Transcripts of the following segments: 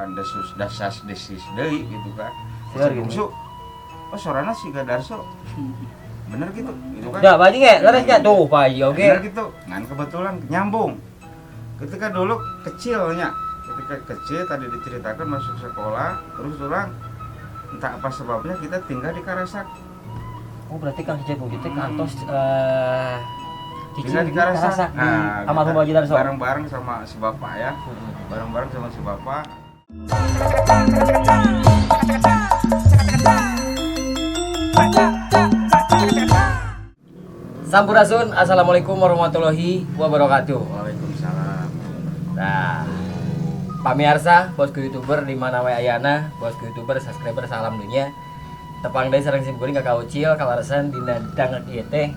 kan dasas desis deui gitu kan. Bener gitu. Bungsu. Oh sorana si Gadarso. Bener gitu kan. Dah baji ge, leres ge tuh Pak Haji oge. Bener gitu. Ngan kebetulan nyambung. Ketika dulu kecilnya, ketika kecil tadi diceritakan masuk sekolah, terus orang entah apa sebabnya kita tinggal di Karasak. Oh berarti Kang Cecep Bungsu teh kantos Tinggal di Karasak. Nah, almarhum Haji Darso. Bareng-bareng sama si bapak ya. Bareng-bareng sama si bapak. Sampurasun, assalamualaikum warahmatullahi wabarakatuh. Waalaikumsalam. Nah, pamirsa, bosku youtuber di mana wae ayana, bosku youtuber subscriber salam dunia. Tepang deui sareng sim kuring ka kaucil kalaresan dina danget ieu teh.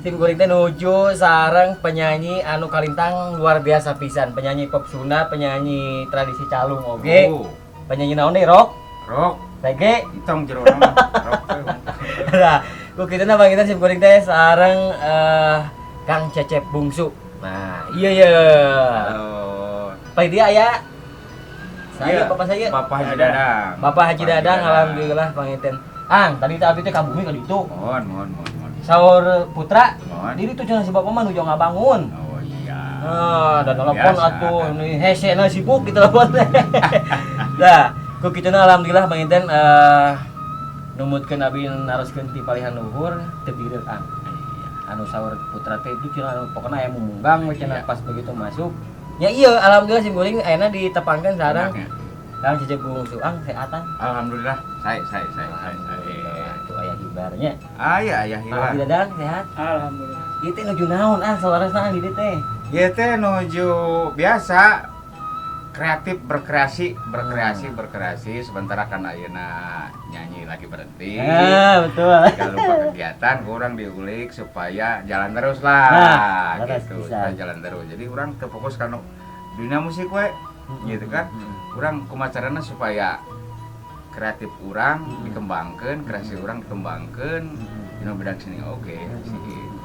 Sim kuring teh nuju sareng penyanyi anu kalintang luar biasa pisan, penyanyi pop Sunda, penyanyi tradisi calung oge. Oh, Penyanyi naon deui rock? rock. Reggae. Entong jero urang mah rock teh. Nah, ku kitu na kita sim kuring teh sareng Kang Cecep Bungsu. Nah, iya. Halo. Pai dia aya. Iya, Saya bapak saya. Bapak Haji Dadang. Bapak Haji Dadang alhamdulillah panginten. Tadi teh ka bumi ka ditu. Mohon. Saur putra. Mohon. Diri tuh cenah si bapak mah nuju ngabangun. Oh iya. Dan telepon Biasa. atuh ini hese-na sibuk gitu telepon teh. Nah, ku kituna alhamdulillah panginten numutkeun abi naroskeun ti palihan luhur teu bireuk anu saur putra teh itu cenah anu pokona aya mumunggang we cenah pas begitu masuk. Ya iya alhamdulillah sim kuring ayeuna ditepangkeun sareng Kang Cecep Bungsu seatan. Alhamdulillah, saya. Itu aya hibarnya. Ayah Haji hilang. Dadang sehat. Alhamdulillah. Ieu teh nuju naon sawarasna di dieu teh. Ya teh nuju biasa kreatif berkreasi sementara kan ayeuna nyanyi lagi berhenti. Betul. Gak lupa kegiatan, orang diulik supaya jalan terus lah. Nah, gitu, bisa. supaya jalan terus. Jadi orang terfokus karena dunia musik we, gitu kan. Orang kumacarana supaya kreatif orang dikembangkan, kreasi orang dikembangkan. Dina bidang sini oke.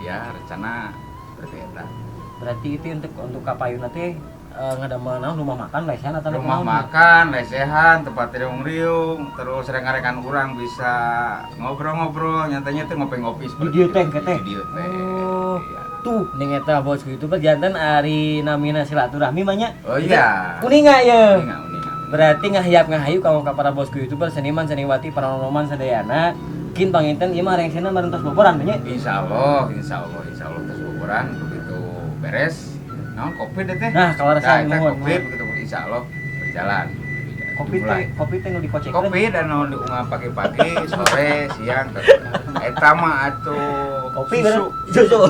Ya rencana berbeda. Berarti itu untuk kapayuna teh ngadamel naon rumah makan lesehan atau Rumah makan, lesehan, tempat riung-riung, terus rekan-rekan orang bisa ngobrol-ngobrol, nyatanya teh ngopi-ngopi Di dieu teh teh. Di dieu teh. Oh. Iya. Tuh ning eta bosku itu janten ari namina silaturahmi mah nya. Oh iya. Kuninga ye. Uninga. Berarti ngahiap ngahayu kamu ka para bosku youtuber seniman seniwati paranormal sadayana kin panginten ieu mah rengsena marentos boboran nya. Insya Allah tes ukuran begitu beres. Naon kopi deh teh. Nah, kalau rasa nuhun. kopi begitu insya Allah berjalan. Kopi teh nu dikocekkeun. Kopi dan naon diunggah pagi-pagi, sore, siang. Eta mah atuh Kopi susu.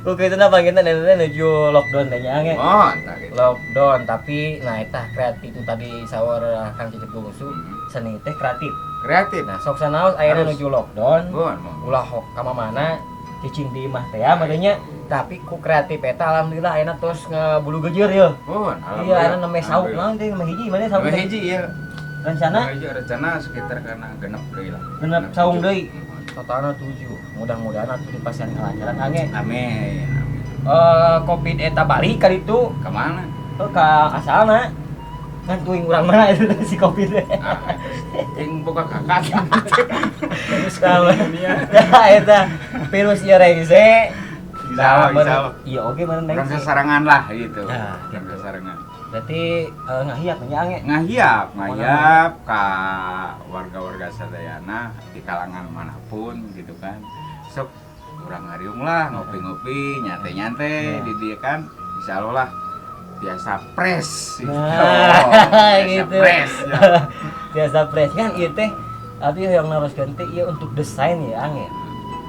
Oke itu na panginten eta nuju lockdown teh nya ge. Oh, entah gitu. Lockdown tapi nah eta kreatif tadi sawar Kang Cecep Bungsu seni teh kreatif. Kreatif. Nah sok sanaos ayeuna Harus. nuju lockdown. Bon. Ulah ka mana cicing di imah teh ya madanya tapi ku kreatif eta alhamdulillah ayeuna tos ngebulu gejeur ye. Bon. Iya ayeuna neme sauk naon teh neme hiji mana sauk teh? Hiji ya. Rencana Rencana sekitar karena genep deui lah. genep saung deui. Totalna 7. Mudah-mudahan atuh dipasihan kelancaran ange. Amin. Covid eta balik ka ditu Kemana? ka asalna. Kan tuing urang mana itu si Covid teh. Yang boga kakak. Sama. Nah, eta virus ieu rengse. Insya Allah. Iya oke meureun Orang rengse. sasarangan lah gitu. Nah, Orang sasarangan. Berarti ngahiap nya ange. Ngahiap ka warga-warga sadayana di kalangan manapun gitu kan. Sok urang ngariung lah ngopi-ngopi, nyantai-nyantai di dia kan. Insya Allah lah biasa pres. Nah, Biasa gitu. pres. Ya. Biasa pres kan ieu teh tapi yang naroskeun teh ieu untuk desain ya ange.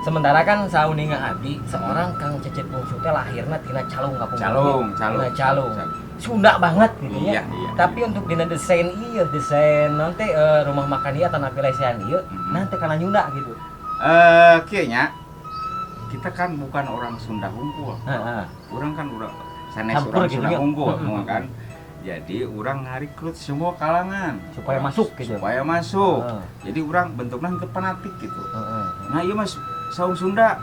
Sementara kan sauninga abdi seorang Kang Cecep Bungsu teh lahirna tina Calung kampung. Tina Calung. Sunda banget gitu ya. Iya. Tapi untuk dina desain nanti rumah makan ieu atau napi lesehan ieu nanti kana Nyunda gitu. Kieu nya kita kan bukan orang Sunda unggul. Heeh. Orang kan orang sanes Campur orang gitu Sunda ya. unggul kan. Jadi orang ngarikrut semua kalangan Supaya masuk gitu. Supaya masuk. Heeh. Jadi orang bentuknya teu fanatik gitu. Heeh. Nah, ieu mas saung Sunda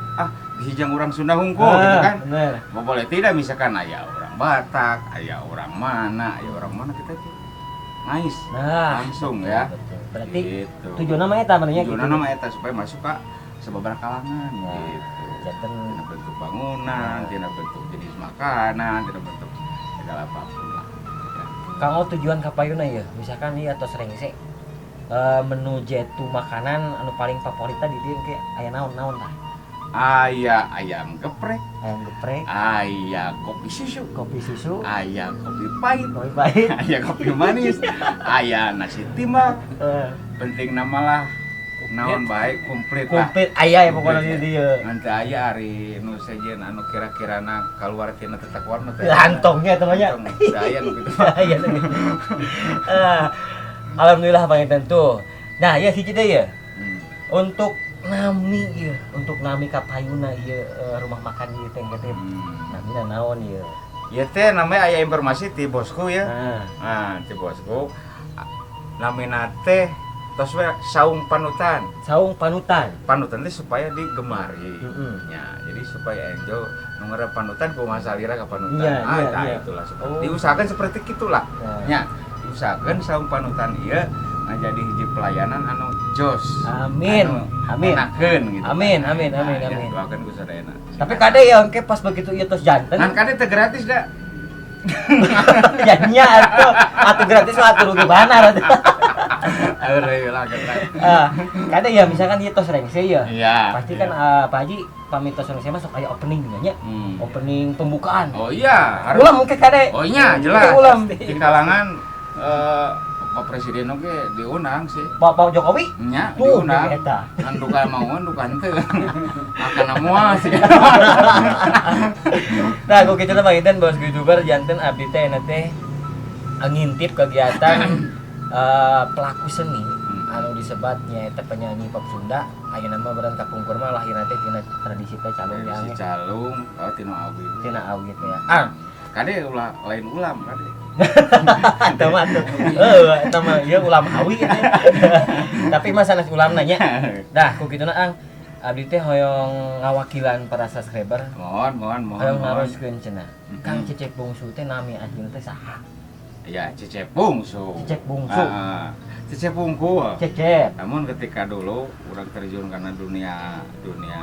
dihijang orang Sunda unggul gitu kan. Bener. Boleh tidak misalkan aya orang Batak, aya orang mana kita tuh ngais Nah, langsung ya. betul. Berarti Gitu. tujuan nama eta benernya gitu. Tujuanna nama eta supaya masuk ka sababaraha kalangan Nah, gitu. janten Tina bentuk bangunan, tina bentuk jenis makanan, tina bentuk segala apapun lah. Ya. kanggo tujuan kapayuna ya. Misalkan ieu atos rengse menu jetu makanan anu paling favorit di dieu ge aya naon-naon tah. Aya ayam geprek, Ayam geprek, aya kopi susu, kopi susu, aya kopi pahit, kopi pahit. aya kopi manis, aya nasi timbang. Eh, Penting nama lah naon baik komplit lah. komplit aya ya pokoknya di dieu. Nanti aya ari nu sejen anu kira-kirana kaluar tina teh warna teh. Lantongnya temannya. Saya nu kitu. Iya teh. Alhamdulillah panginten tuh. Nah, ya hiji deui ya. Untuk nami ieu, untuk nami kapayuna ieu rumah makan ieu teh teh. Namina naon ieu? Ya teh namanya aya informasi ti bosku ya. Nah, Nah, ti bosku namina teh tos we saung panutan. saung panutan. Panutan teh supaya digemari. Heeh. Ya, jadi supaya enjo nu ngaran panutan kumaha salira ka panutan. Iya, iya, Tah iya. itulah seperti. Oh. Diusahakan seperti gitulah. Nah. Ya, diusahakan saung panutan ieu jadi hiji pelayanan anu jos. Amin. Anu Amin. enakeun gitu. Amin, amin, amin, Nah, amin. ya, doakeun ku sadayana. Tapi kade ya engke pas begitu ieu tos janten. Kan kade teh gratis dah. Ya nya atuh gratis mah atuh rugi banar atuh. Aure lah kan. Kade ya misalkan ieu tos rengse ya. Iya. Pasti kan Pak Haji pamit tos rengse mah sok aya opening nya. Hmm. Opening pembukaan. Oh iya, Ulam mungkin kade. Oh iya, jelas. Oke, ulam. Di kalangan Pak Presiden oke diundang sih. Pak Jokowi. Nya Tuh, diundang. eta. Kan duka mauan duka henteu. Akan moal sih. Nah, kok kita Bang Iden bos YouTuber janten abdi teh na teh ngintip kegiatan pelaku seni anu disebat nyaeta penyanyi pop Sunda aya nama beureun kapungkur mah lahirna teh tina tradisi teh calung Si yang calung, oh tino awi. tina awi teh ya. Kade ulah lain ulam kade. Eta mah tuh. Eta mah ieu ulam awi teh. Tapi mah sanes ulamna nya. Dah ku kituna ang abdi teh hoyong ngawakilan para subscriber. Mohon. Hoyong naroskeun cenah. Kang Cecep Bungsu teh nami aslinya teh saha? Ya, Cecep Bungsu. Cecep Bungsu. Cecep Bungku. Cecep. Namun ketika dulu orang terjun karena dunia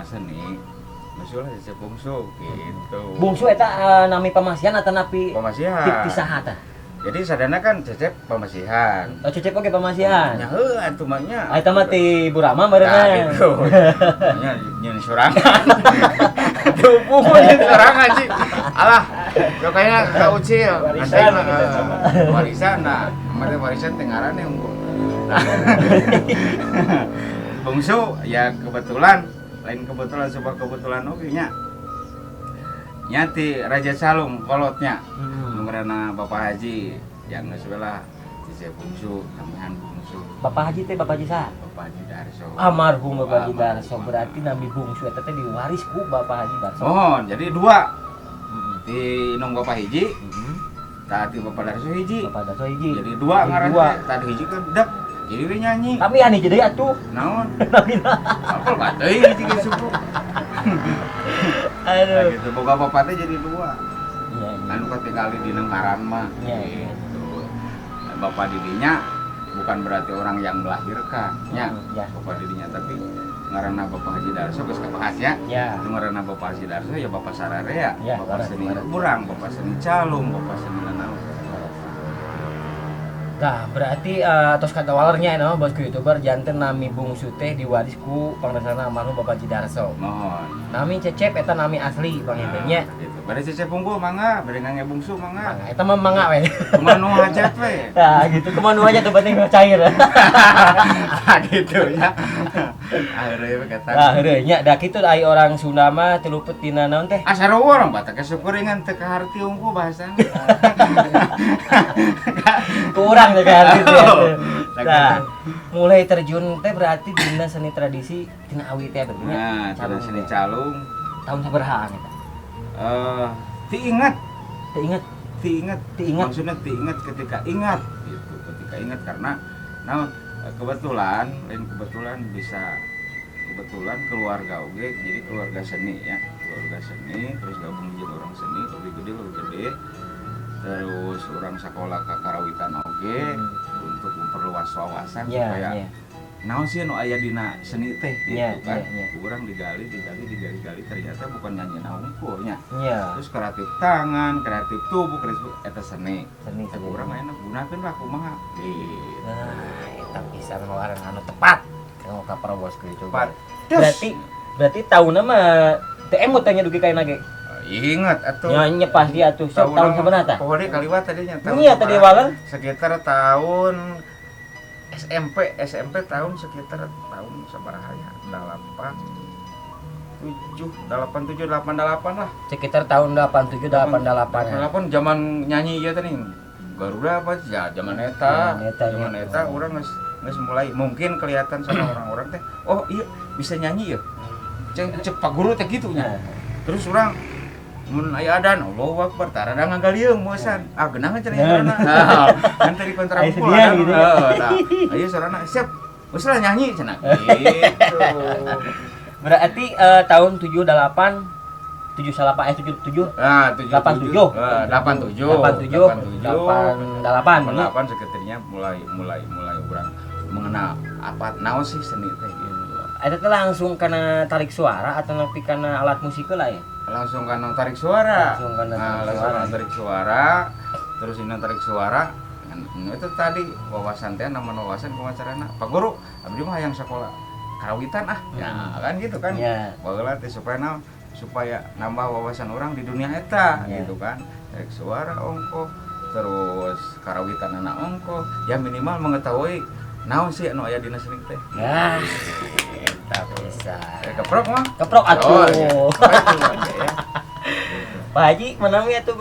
seni, masalah Cecep Bungsu gitu. Bungsu eta nami pamasihan atau napi Pamasihan. pisah tah? Jadi sadana kan Cecep pamasihan. Oh, Cecep oge pamasihan. Nya heuh atuh mah nya. Eta mah ti Burama Nah, meureunna. gitu. Nya nyeun sorangan. Tuh buku nyeun sorangan sih. Alah, kayaknya ka ucil. Warisan gitu. Warisan nah, mate warisan teh ngaranna unggul. Bungsu ya kebetulan, lain kebetulan sebuah kebetulan oke nya. Nya ti Raja Salung kolotnya. Ngaranna Bapak Haji yang geus belah Cecep Bungsu, namihan Bungsu. Bapak Haji teh Bapak Haji saha? Bapak Haji Darso. Almarhum Bapak Haji Darso, berarti nami Bungsu eta teh diwaris ku Bapak Haji Darso. Oh, jadi dua. Di Inung Bapak Hiji, tadi Bapak Darso hiji. Bapak Darso hiji. Jadi dua Jadi ngaranna dua. tadi hiji kan dep. Jadi we nyanyi. Tapi ani jadi atuh. Naon? Namina. Apal bateuy hiji ge suku. Nah, Aduh. gitu. Boga bapak teh jadi dua. Iya, iya. Anu katingali dina ngaran mah. Iya, iya. Gitu. Nah, bapak didinya bukan berarti orang yang melahirkan, ya. Ya. Bapak didinya tapi ngaranna Bapak Haji Darso geus kabahas ya. Ya. Nu ngaranna Bapak Haji Darso ya Bapak Sararea, Ya, Bapak laras, seni laras. Burang, Bapak seni Calung, Bapak seni Lanau. Nah, berarti tos kata walernya nama bosku YouTuber janten nami Bungsu teh diwaris ku pangresana almarhum Bapak Haji Darso. Mohon. Nami Cecep eta nami asli Bang Eden nya. Gitu. Bade Cecep Unggul mangga, bade ngange Bungsu mangga. Mangga eta mah mangga we. Kumaha nu hajat we. Nah, gitu kemana aja tuh penting cair. Gitu ya. Akhirnya we kata. Nah, heureuy nya da kitu ai orang Sunda mah teu luput tina naon teh? Asarua orang batak kesyukuringan teu kaharti unggul bahasana. Kurang teh kan gitu. Tak Nah, gitu. mulai terjun teh berarti dina seni tradisi tina awi teh berarti nya. Nah, cara seni Calung Tahun sabaraha eta? ti ingat, Teu inget. ti ingat, Ti ingat. maksudnya ti ingat ketika ingat gitu, ketika ingat karena nah kebetulan, lain kebetulan bisa kebetulan keluarga oge, jadi keluarga seni ya, keluarga seni terus gabung jadi orang seni lebih gede terus orang sekolah ke karawitan oge wawasan Nya, supaya nya. naon sih nu aya dina seni teh gitu Nya, kan. nya. Urang digali ternyata bukan nyanyi unggul nya. Nya. Terus kreatif tangan, kreatif tubuh, kreatif eta seni. Seni Tapi seni. urang aya gunakeun lah kumaha. Gitu. Nah, eta pisan ngaran anu tepat. Kalau ka Parabos gitu. Tepat. Berarti tahunna mah teu emut tanya dugi kaina ge. Ingat atuh. Nya pasti atuh tahun sabaraha tah? Pokoknya kaliwat tadinya Iya tadi awalnya sekitar tahun SMP tahun sekitar tahun sabaraha nya 87 88 lah. sekitar tahun 87 88 ya. 88 zaman nyanyi ieu teh nih. Garuda apa ya zaman eta. Zaman eta urang geus mulai mungkin kelihatan sama orang-orang teh. Oh iya bisa nyanyi ya. Cek Pak Guru teh gitu nya. Terus urang mun aya adan Allahu Akbar tarada ngagalieung mosan. Ah geunang cenah urang. Kan tadi kontra pukul. Heeh, Ayo sorana siap. Geus lah nyanyi cenah. Gitu. Berarti tahun 78 77 Nah, 87. 88 sekitarnya mulai urang mengenal apa naon sih seni teh gitu. Eta teh langsung kana tarik suara atau nepi kana alat musik lah ya? Langsung kan tarik suara. Langsung kana Tarik suara. Terus ini tarik suara. Itu tadi wawasan teh nama wawasan kumacarana. Pak Guru, abdi mah hayang sekolah karawitan ah. Ya kan gitu kan. Ya. Bageula teh supaya nambah wawasan orang di dunia eta gitu kan. Tarik suara ongko, terus karawitan anak ongko, ya minimal mengetahui naon sih anu aya dina seni teh. Ya. Eta bisa. Keprok mah. Keprok atuh. Iya. Pak Haji, menami atuh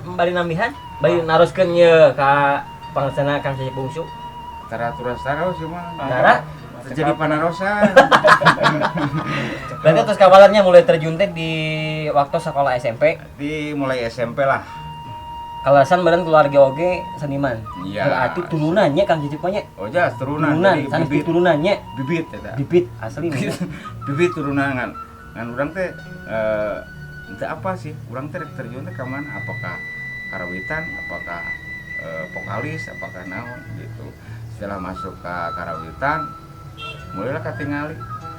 bari namihan, bari naroskeun ye ka pangaksana Kang Cecep Bungsu. Taraturus sih mah. Tara Terjadi panarosan. Berarti terus kawalannya mulai terjun teh di waktu sekolah SMP. Di mulai SMP lah. Kalasan badan keluarga oge seniman. Iya. Berarti turunannya Kang Cecep nya. Oh jas turunan. Turunan, sanes turunannya. Bibit eta. Bibit asli mah. Bibit turunan ngan urang teh itu apa sih? Urang teh terjun teh ka mana? Apakah karawitan, apakah vokalis, apakah naon gitu. Setelah masuk ke karawitan mulailah katingali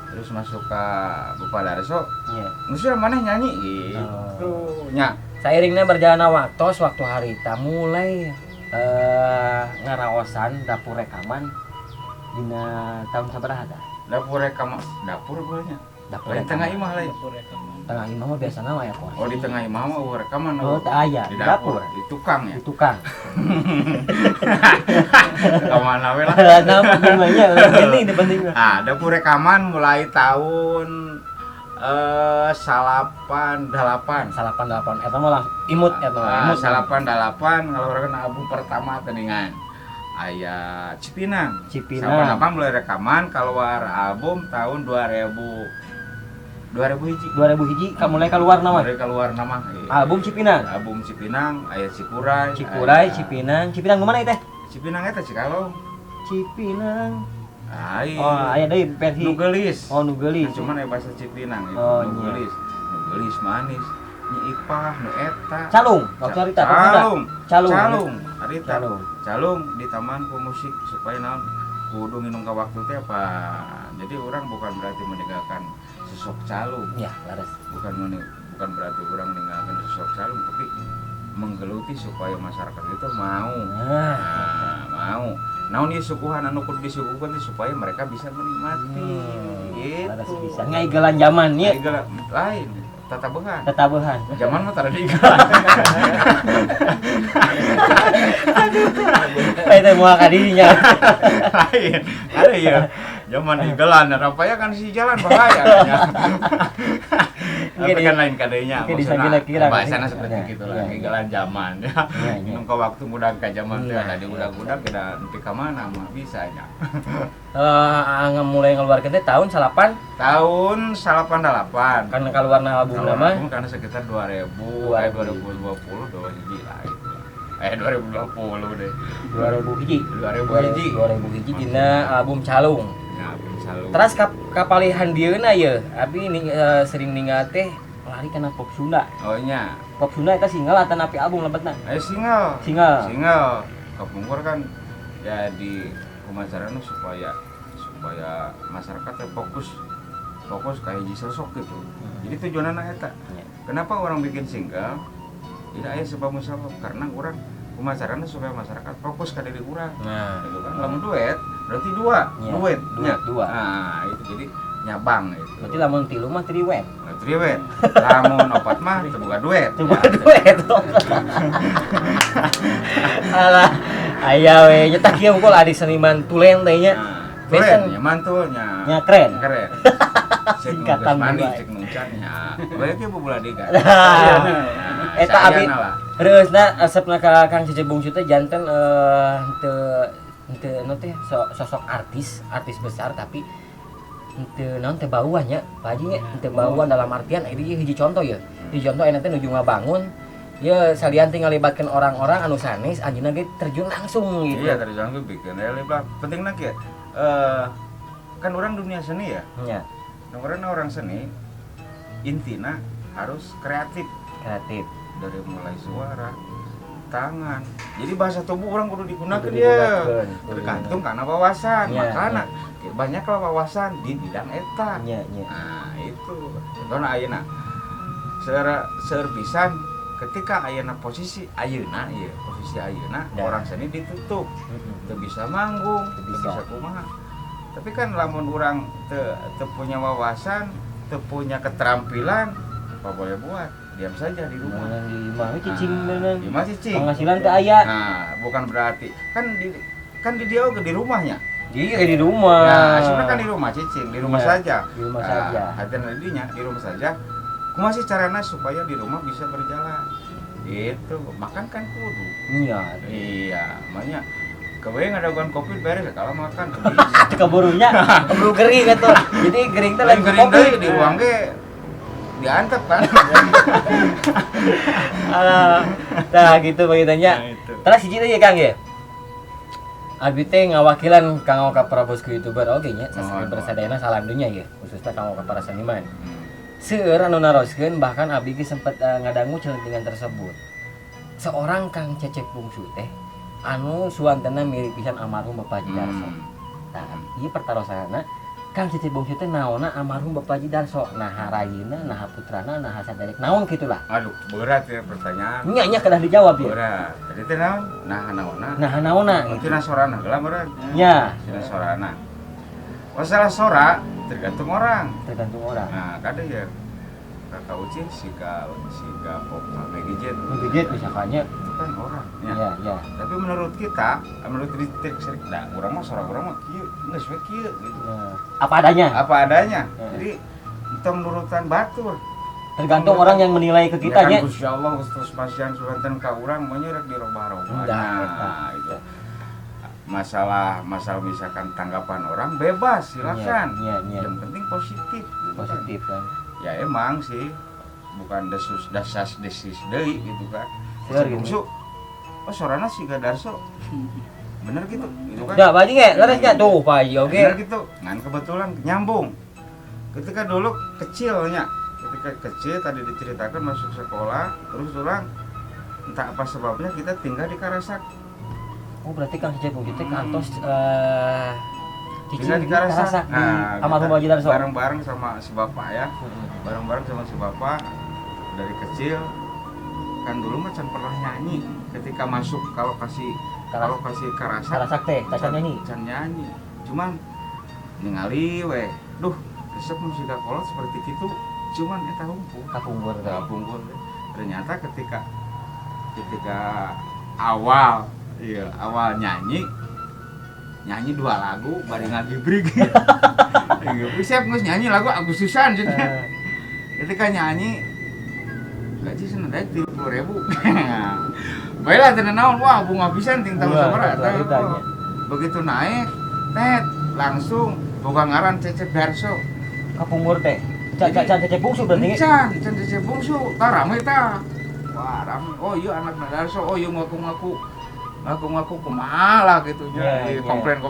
terus masuk ke Bapak Darso. Iya. Musuh mana nyanyi gitu. Nya. Sairingnya berjalan waktu harita mulai ngaraosan dapur rekaman dina tahun sabaraha tah? Dapur bolehnya. Dapur Di tengah rekaman. imah lah. Tengah imah mah biasa nama ya kok. Oh di tengah imah mah rekaman. Oh teu aya Di dapur, di tukang ya. di tukang. Rekaman we lah. Nama namanya penting di penting. Ah, dapur rekaman mulai tahun 88. 88 eta mah langsung imut eta mah. 88 ngeluarkeun album pertama teuningan. Aya Cipinang. Cipinang. 88 mulai rekaman keluar album tahun 2000 hiji. 2000 hiji mulai keluar nama. Mulai keluar nama. Album Cipinang. Album Cipinang, aya Cipurai. Cikurai, aya- Cipinang mana teh? Cipinang eta Cikalong. Cipinang. Ai. Oh, aya deui versi. Nu geulis. Oh, nu geulis. Nah, cuman aya bahasa Cipinang itu. Oh, Nu iya. geulis. Nu geulis manis. Nyi Ipah, nu eta. Calung, waktu harita Calung. Calung. Calung. Harita. Calung. Calung di taman pemusik supaya naon kudu nginum ka waktu teh apa. Jadi orang bukan berarti meninggalkan sosok calung. Ya, laras. Bukan berarti orang meninggalkan sosok calung, tapi menggeluti supaya masyarakat itu mau. Nah, Mau. Naon ieu suguhan anu kudu disuguhkeun teh supaya mereka bisa menikmati. laras Gitu. bisa ngaigelan zaman nya. Igala lain tatabehan. Tetabehan. Zaman mah tara digalan. Eta moal ka dinya. Lain. Ada ya. Zaman digalan rapaya kan si jalan bahaya nya. Tapi kan lain kadenya. Mungkin disangkira-kira. Bahasana seperti kitu lah. Iya, iya. Digalan zaman ya. Iya, iya. Nunggu waktu mudah ka zaman teh Iya, ada iya. udag-udag kita nepi ka mana mah bisa nya. Mulai ngeluarkeun teh tahun 8 Tahun 88. karena keluarna album nama Album karena sekitar 2000, 2020 dua hiji lah itu. 2020 deh. 2000 hiji. 2000 hiji. 2000 hiji dina album Calung. Ya, selalu. Terus kapalihan dieuna ye, abi sering ninggal teh lari kana pop Sunda. Oh nya. Pop Sunda eta single atau napi album lebetna? Ayo single. Single. Single. Kepungkur kan ya di kumacarana supaya masyarakat teh fokus ke hiji sosok gitu. Jadi tujuanna eta. Kenapa orang bikin single? Tidak aya sebab musabab karena orang kumacarana supaya masyarakat fokus ke diri urang. Nah, Gitu kan. Lamun duet berarti dua, Ya, duet. nya. dua. Nah, itu jadi nyabang itu. berarti lamun tilu mah triwet. Triwet. Lamun opat mah teu boga duet. Teu boga duet. Alah, aya we nya tak kieu unggul adik seniman tulen teh nya. Tulen nya mantulnya. Nya keren. Keren. Singkatan mani bae. cek nuncannya. Bae ge bubuladiga. Eta abi reusna asepna ka Kang Cece Bungsu teh janten henteu anu teh sosok artis besar tapi henteu naon teh bauan nya, Pak Haji nya henteu bauan dalam artian ieu hiji contoh ya. Hiji contoh aya teh nuju ngabangun ya salian tinggal libatkan orang-orang anu sanes anjeunna ge terjun langsung gitu. Iya, terjun ge bikin lebar. Pentingna kieu kan orang dunia seni ya. Nya, Orang seni intina harus kreatif dari mulai suara, tangan. Jadi bahasa tubuh orang kudu digunakan Kudu dia. digunakeun. Tergantung karena wawasan. Ya, Makanya banyaklah wawasan di bidang eta. nya. Nah, itu. Contohna ayeuna seueur pisan ketika ayeuna posisi ayeuna Ya. orang seni ditutup. Teu bisa manggung, teu bisa kumaha. Tapi kan lamun orang teu punya wawasan, teu punya keterampilan, apa boleh buat? Diam saja di rumah. Di imah cicing beunang. Di rumah cicing. Penghasilan teh aya. Nah, bukan berarti kan di dia oge di rumahnya. Iya di rumah. Nah, sebenarnya kan di rumah cicing, di rumah Ya, saja. di rumah saja. Hadian dinya di rumah saja. Kumaha sih carana supaya di rumah bisa berjalan? Itu, makan kan kudu. Iya, makanya kebayang ada gangguan kopi beres kalau makan tuh bisa. Keburunya keburu gering atuh. Jadi gering teh lain Gering kopi deui di ruang ge diantep kan. Alah. Tah gitu begitu-nya. Nah, itu. Terus hiji teh Kang ya. Abi teh ngawakilan kanggo ka para bosku YouTuber oge nya sasaran bersadayana salam dunya ya, khususnya kanggo ka para seniman. Seueur anu naroskeun bahkan abi ge sempet ngadangu celentingan tersebut. Seorang Kang Cecep Bungsu teh anu suantena mirip pisan almarhum Bapak Haji Darso. Nah, ieu pertarosanna Kang Cecep Bungsu teh naonna almarhum Bapak Haji Darso. Nah, rayina, nah putrana, nah saderek naon kitulah. Aduh, berat ya pertanyaan. Nya kedah dijawab ya. Berat. Jadi teh naon? Nah, naonna? Nah, naonna? Mungkin sorana geula berat. Nya, Tina sorana. Masalah sora tergantung orang. tergantung orang. Nah, kada ya Kakak Ucin siga pop Megijet. Menggigit misalkannya. Itu kan orang. Ya. Ya. Tapi menurut kita, menurut trik nah, urang mah sora urang mah kieu, geus we kieu gitu. Nah, apa adanya. Apa adanya. Ya. Jadi itu menurutan batur. Tergantung orang yang menilai ke kita nya. Ya kan Gusti Allah Gustos Pasian sulanten ka urang mah rek dirobah-robah. Nah, itu. Masalah misalkan tanggapan orang bebas, silakan. Iya. Yang penting positif. Gitu Positif kan. Ya emang sih bukan desis deui gitu kan. Bener gitu. Bungsu. Oh sorana siga Darso. Bener gitu kan. Da bagi ge, leresnya tuh Pak Haji oge. Bener gitu. Ngan kebetulan nyambung. Ketika dulu kecilnya, ketika kecil tadi diceritakan masuk sekolah, terus orang entah apa sebabnya kita tinggal di Karasak. Oh berarti Kang Cecep Bungsu teh kantos Tinggal di Karasak. Nah, almarhum Haji Darso. bareng-bareng sama si bapak ya. Bareng-bareng sama si bapak dari kecil kan dulu mah can pernah nyanyi ketika masuk kalau kasih Karasak Karasak teh, tacan nyanyi. can nyanyi cuman ningali we duh resep musik kolot seperti itu cuman eta humpul Kapungkur teh. pungkur ternyata ketika awal nyanyi 2 lagu bari ngagibrig siap ngus nyanyi lagu Agustusan cenah. Ketika nyanyi gaji senedai 30.000. Baiklah teu naon wah bunga pisan ting tahu sabaraha. Begitu naik tet langsung boga ngaran Cecep Darso. Kapungkur teh. Cecep Bungsu berarti. Can Cecep Bungsu tah rame tah. Wah rame. Oh iya anak Darso. Oh iya ngaku kumaha lah gitu nya. Komplain.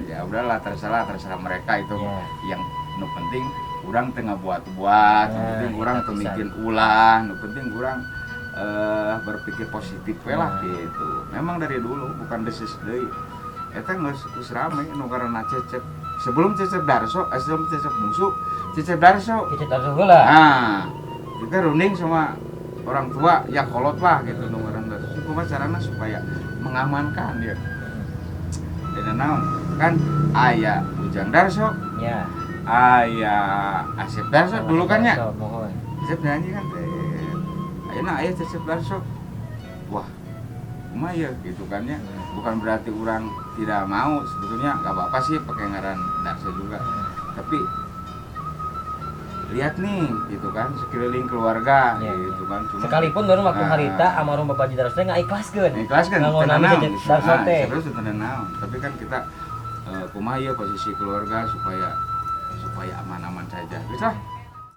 Ya udahlah terserah mereka itu. Yang nu penting urang teu ngabuat-buat, nu penting urang teu bikin ulah, nu penting urang berpikir positif we lah gitu. Memang dari dulu bukan desis deui. eta geus rame nu ngaranna Cecep. Sebelum Cecep Darso, sebelum Cecep Bungsu, Cecep Darso. Cecep Darso heula. Nah, kita runding sama orang tua ya kolot lah gitu nu ngaranna Darso. Kumaha carana supaya mengamankan dia. Dan naon kan aya Ujang Darso, Ya. aya Asep Darso dulu kan ya. Darso, mohon. Asep nyanyi kan ayeuna aya Cecep Darso. Wah, kumaha ya gitu kan ya. Bukan berarti orang tidak mau, sebetulnya nggak apa-apa sih pakai ngaran Darso juga. Tapi lihat nih gitu kan sekeliling keluarga Ya, gitu kan. Cuma sekalipun baru waktu harita almarhum Bapak Haji Darso teh ngaikhlaskeun. ikhlaskan Ngangonami Cecep Darso teh. terus teu naon. Tapi kan kita kumaha ya posisi keluarga supaya aman-aman saja. Bisa